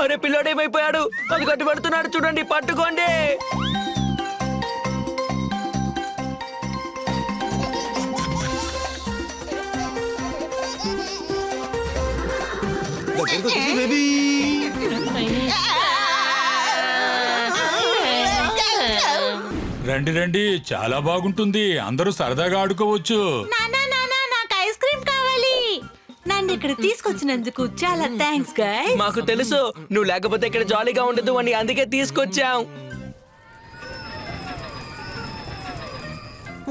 అరే పిల్లోడు ఏమైపోయాడు? అది కట్టుబడుతున్నాడు చూడండి, పట్టుకోండి. రండి రండి, చాలా బాగుంటుంది. అందరూ సరదాగా ఆడుకోవచ్చు. నాకు ఐస్ క్రీమ్ కావాలి. నన్ను ఇక్కడ తీసుకొచ్చినందుకు చాలా థ్యాంక్స్ గైస్. మాకు తెలుసు నువ్వు లేకపోతే ఇక్కడ జాలీగా ఉండదు అని, అందుకే తీసుకొచ్చాం.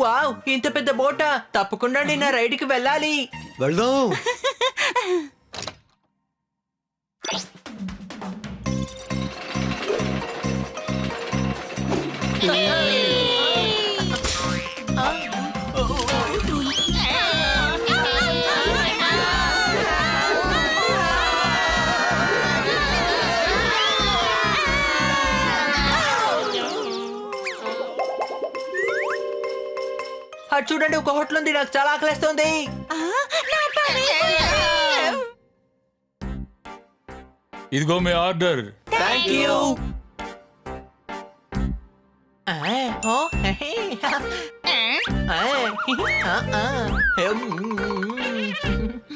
వావ్, ఇంత పెద్ద బోట! తప్పకుండా నేను ఆ రైడ్కి వెళ్ళాలి. వెళ్దాం. అది చూడండి, ఒక హోటల్ ఉంది. నాకు చాలా ఆకలిస్తుంది. ఇదిగో మీ ఆర్డర్. Thank you.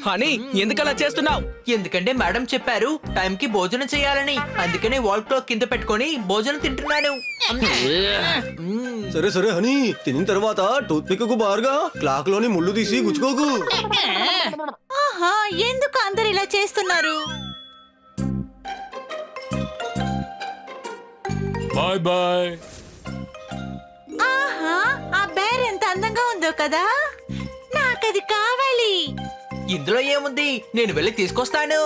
హనీ, ఎందుకలా చేస్తున్నావు? ఎందుకంటే మేడం చెప్పారు టైంకి భోజనం చేయాలని. అందుకనే వాల్ క్లాక్ కింద పెట్టుకొని భోజనం తింటున్నాను. సరే సరే హనీ, తినిన తర్వాత టూత్ పిక్ కు బారుగా క్లాక్ లోని ముళ్ళు తీసి గుచ్చుకోకు. ఆహా, ఎందుకు అందరు ఇలా చేస్తున్నారు? Bye bye. ఆహా, ఆ బేర్ ఎంత అందంగా ఉందో కదా. నాకది కావాలి. ఇందులో ఏముంది? నేను వెళ్ళి తీసుకొస్తాను.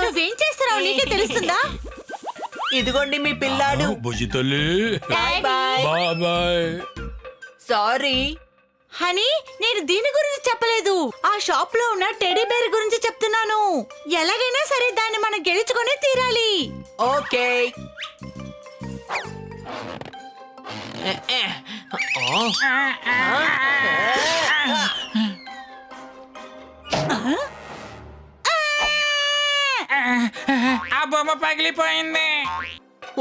నువ్వేం చేస్తున్నావు నీకే తెలుస్తుందా? ఇదిగోండి మీ పిల్లాడు. బుజ్జి తల్లి. Bye bye. Bye bye. Sorry. Honey, నేను దీని గురించి చెప్పలేదు. ఆ షాప్ లో ఉన్న టెడీ బేర్ గురించి చెప్తున్నాను. ఎలాగైనా సరే దాన్ని మనం గెలుచుకొని తీరాలి. ఓకే. ఆ బొమ్మ పగిలిపోయింది.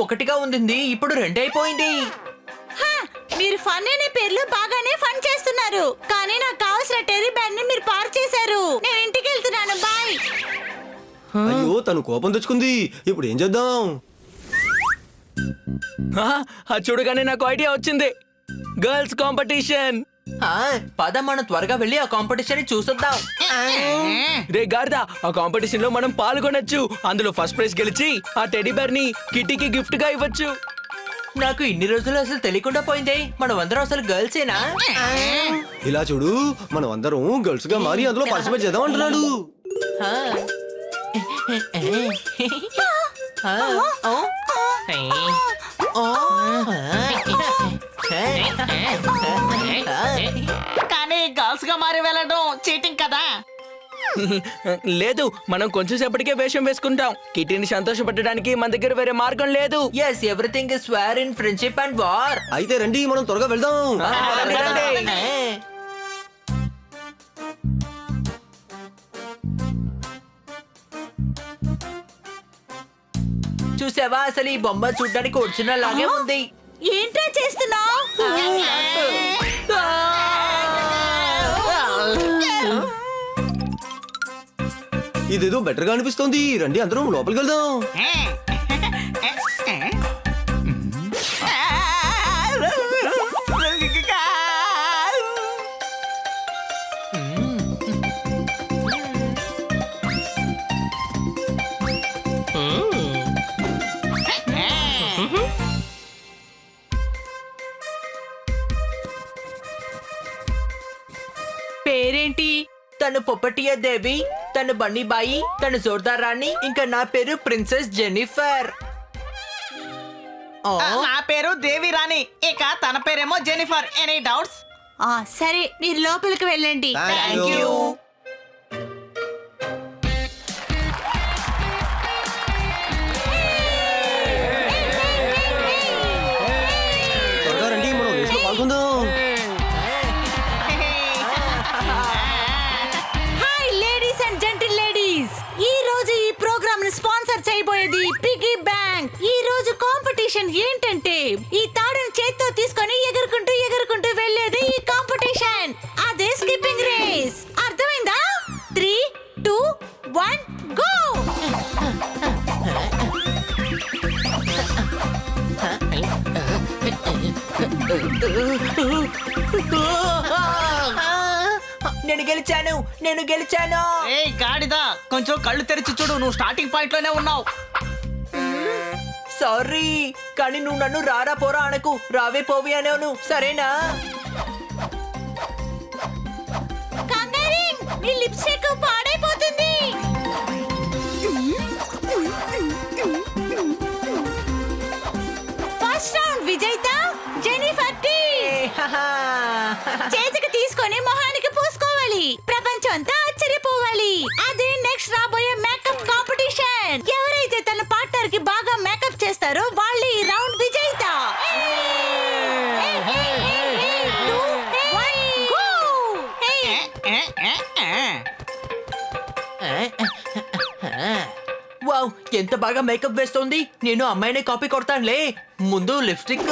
ఒకటిగా ఉంది, ఇప్పుడు రెండైపోయింది. హా, మీరు ఫన్ అనే పేర్లు బాగానే ఫన్ చేస్తున్నారు, కానీ నాకు కావాల్సిన టెడీ బేర్ ని మీరు పార్ చేశారు. నేను ఇంటికి వెళ్తున్నాను. బాయ్. అయ్యో, తను కోపం తెచ్చుకుంది. ఇప్పుడు ఏం చేద్దాం? అది చూడగానే నాకు ఐడియా వచ్చింది. Girls competition. పద, మనం త్వరగా వెళ్ళి ఆ కాంపిటీషన్ చూసొద్దాం. రే గార్దా, ఆ కాంపిటీషన్ లో మనం పాల్గొనొచ్చు. అందులో ఫస్ట్ ప్రైజ్ గెలిచి ఆ టెడీ బేర్ ని కిటీకి గిఫ్ట్ గా ఇవ్వచ్చు. నాకు ఇన్ని రోజులు అసలు తెలియకుండా పోయింది. మనం అందరం అసలు గర్ల్సేనా? ఇలా చూడు, మనం అందరం గర్ల్స్ గా మారి అందులో పార్టిసిపేట్ చేద్దాం అంటున్నాడు. కానీ గర్ల్స్ గా మారి వెళ్ళడం చీటింగ్ కదా. లేదు, మనం కొంచెం సేపటికే వేషం వేసుకుంటాం. కిటీని సంతోషపెట్టడానికి మన దగ్గర వేరే మార్గం లేదు. Yes, everything is fair in friendship and war. అయితే రండి, మనం త్వరగా వెళ్దాం. రండి. చూసావా, అసలు ఈ బొమ్మ చూడడానికి ఒరిజినల్ లాగే ఉంది. ఏంట్రా చేస్తున్నావు? ఇదేదో బెటర్ గా అనిపిస్తోంది. రండి, అందరం లోపలికి వెళ్దాం. పేరేంటి? తను పొప్పటియా దేవి, తను బన్నీబాయి, తను జోర్దార్ రాణి, ఇంకా నా పేరు ప్రిన్సెస్ జెన్నిఫర్. నా పేరు దేవి రాణి, ఇక తన పేరేమో జెనిఫర్. Any doubts? సరే మీరు లోపలికి వెళ్ళండి. Thank you. త్వరగా రండి, మనం రేసులో పాల్గొందాం. Hi ladies and gentle ladies, ఈ రోజు ఈ ప్రోగ్రామ్ ని స్పాన్సర్ చేయబోయేది పిగ్గీ బ్యాంక్. ఈ రోజు కాంపిటీషన్ ఏంటంటే ఈ తాడుని చేత్తో తీసుకొని ఎగురుకుంటూ ఎగురుకుంటూ వెళ్ళేది ఈ కాంపిటీషన్. అదే స్కిప్పింగ్ రేస్. అర్థమైందా? 3, 2, 1 గో. నేను గెలిచాను. ఏ గాడిద, కొంచెం కళ్ళు తెరిచి చూడు, నువ్వు స్టార్టింగ్ పాయింట్ లోనే ఉన్నావు. సారీ, కానీ నువ్వు నన్ను రారా పోరా అనకు, రావే పోవి అనేవు, సరేనా? కంగారింగ్, నీ లిప్స్టిక్ పాడైపోతుంది. ఫస్ట్ రౌండ్ విజేత జెనిఫర్ టీ. చేతికి తీసుకొని మొహానికి పూసుకోవాలి, ప్రపంచం అంతా ఆశ్చర్యపోవాలి. అదే నెక్స్ట్ రాబోయే మేకప్ కాంపిటీషన్. ఎవరైతే తన పార్ట్నర్ కి బాగా మేకప్ చేస్తారో వాళ్ళే ఈ రౌండ్ విజేత. 2, 1 గో. వావ్, ఎంత బాగా మేకప్ వేస్తోంది. నేను అమ్మాయిని కాపీ కొడతానులే. ముందు లిప్స్టిక్,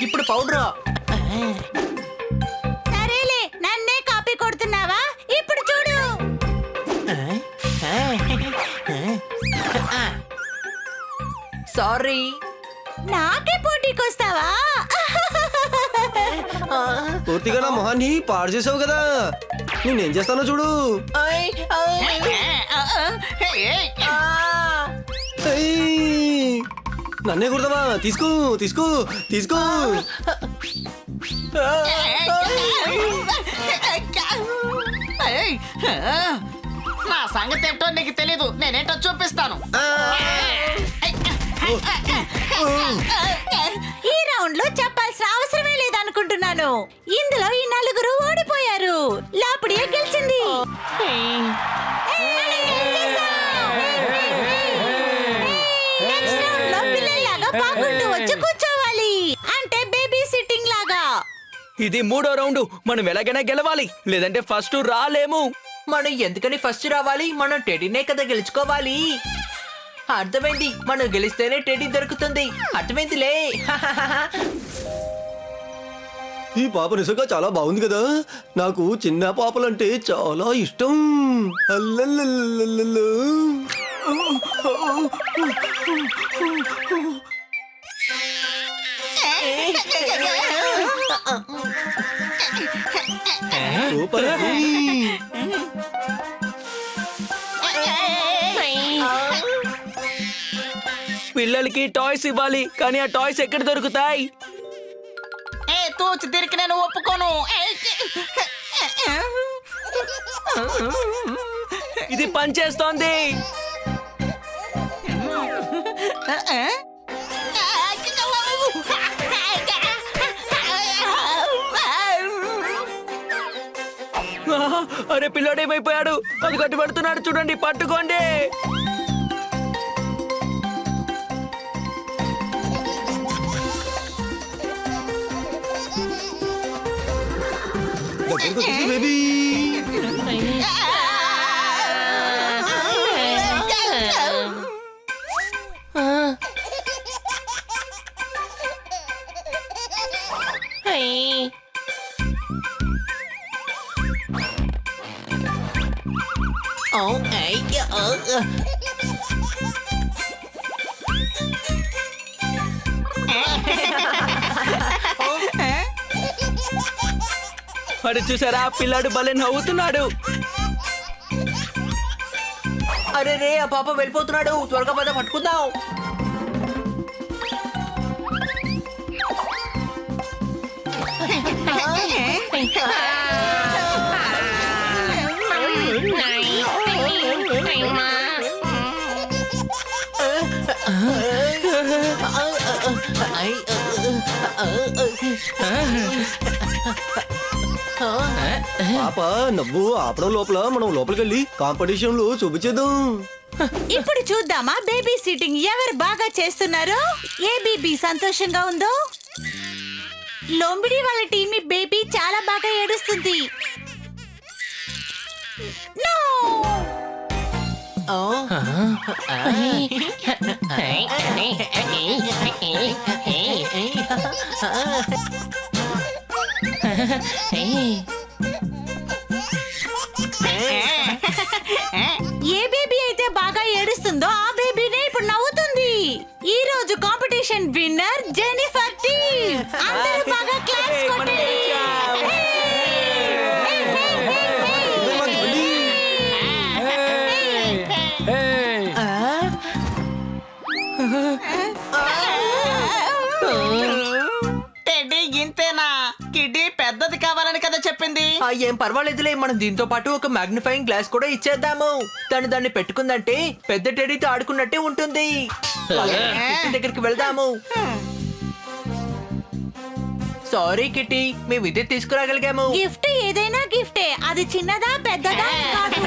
ఇప్పుడు పౌడర్. సరేలే, నన్నే కాపీ కొడుతున్నావా? ఇప్పుడు చూడు. సారీ. నాకే పోటీకొస్తావా? పూర్తిగా నా మొహాన్ని పాడు చేసావు కదా, నేనేం చేస్తానో చూడు. ఏయ్! నన్నే కుడతావా? తీసుకో తీసుకో తీసుకో. నా సంగతి ఏంటో నీకు తెలీదు, నేనేంటో చూపిస్తాను. ఈ రౌండ్ లో చెప్పాల్సిన అవసరమే లేదనుకుంటున్నాను. ఇందులో ఈ నలుగురు ఓడిపోయారు. లాపుడియే గెలిచింది. నెక్స్ట్ రౌండ్ లో పిల్లల్లాగా పాకుంటూ వచ్చి కూర్చోవాలి, అంటే బేబీ సిట్టింగ్ లాగా. ఇది 3వ రౌండ్. మనం ఎలాగైనా గెలవాలి, లేదంటే ఫస్ట్ రాలేము. మనం ఎందుకని ఫస్ట్ రావాలి? మనం టెడీనే కదా గెలుచుకోవాలి. అర్థమైంది, మనం గెలిస్తేనే టెడీ దొరుకుతుంది. అర్థమైందిలే. ఈ పాప నిజంగా చాలా బాగుంది కదా, నాకు చిన్న పాపలంటే చాలా ఇష్టం. అల్లల్లల్లల్లల్ల. సూపర్. పిల్లలకి టాయ్స్ ఇవ్వాలి, కానీ ఆ టాయ్స్ ఎక్కడ దొరుకుతాయి? తూచి తిరిగి నేను ఒప్పుకోను. ఇది పనిచేస్తోంది. అరే పిల్లోడు ఏమైపోయాడు? అది కట్టి పడుతున్నాడు చూడండి, పట్టుకోండి. దగ్గరకు వచ్చేసి బేబీ. అరే చూసారా, పిల్లాడు భలే నవ్వుతున్నాడు. అరే రే, ఆ పాప వెళ్ళిపోతున్నాడు. త్వరగా పద, పట్టుకుందాం. పాప నవ్వు ఆపడం లోపల మనం లోపలికి వెళ్ళి కాంపిటీషన్ లో చూపించేద్దాం. ఇప్పుడు చూద్దామా బేబీ సిట్టింగ్ ఎవరు బాగా చేస్తున్నారో. ఏ బేబీ సంతోషంగా ఉందో. లోంబిడి వాళ్ళ టీమి బేబీ చాలా బాగా ఏడుస్తుంది. No! ఏ బేబీ అయితే బాగా ఏడుస్తుందో ఆ బేబీనే ఇప్పుడు నవ్వుతుంది. ఈ రోజు కాంపిటీషన్ విన్నర్ జెనిఫర్ టీమ్. అందరూ బాగా క్లాప్స్ కొట్టండి. టెడ్డీ ఇంతేనా? కిడ్డీ పెద్దది కావాలని కదా చెప్పింది. ఏం పర్వాలేదులే, మనం దీంతో పాటు ఒక మ్యాగ్నిఫైయింగ్ గ్లాస్ కూడా ఇచ్చేద్దాము. దాన్ని పెట్టుకుందంటే పెద్ద టెడ్డీతో ఆడుకున్నట్టే ఉంటుంది. కిట్టి దగ్గరికి వెళ్దాము. సారీ కిట్టి, మేము ఇదే తీసుకురాగలిగాము. గిఫ్ట్ ఏదైనా గిఫ్టే. అది చిన్నదా పెద్దదా కాదు.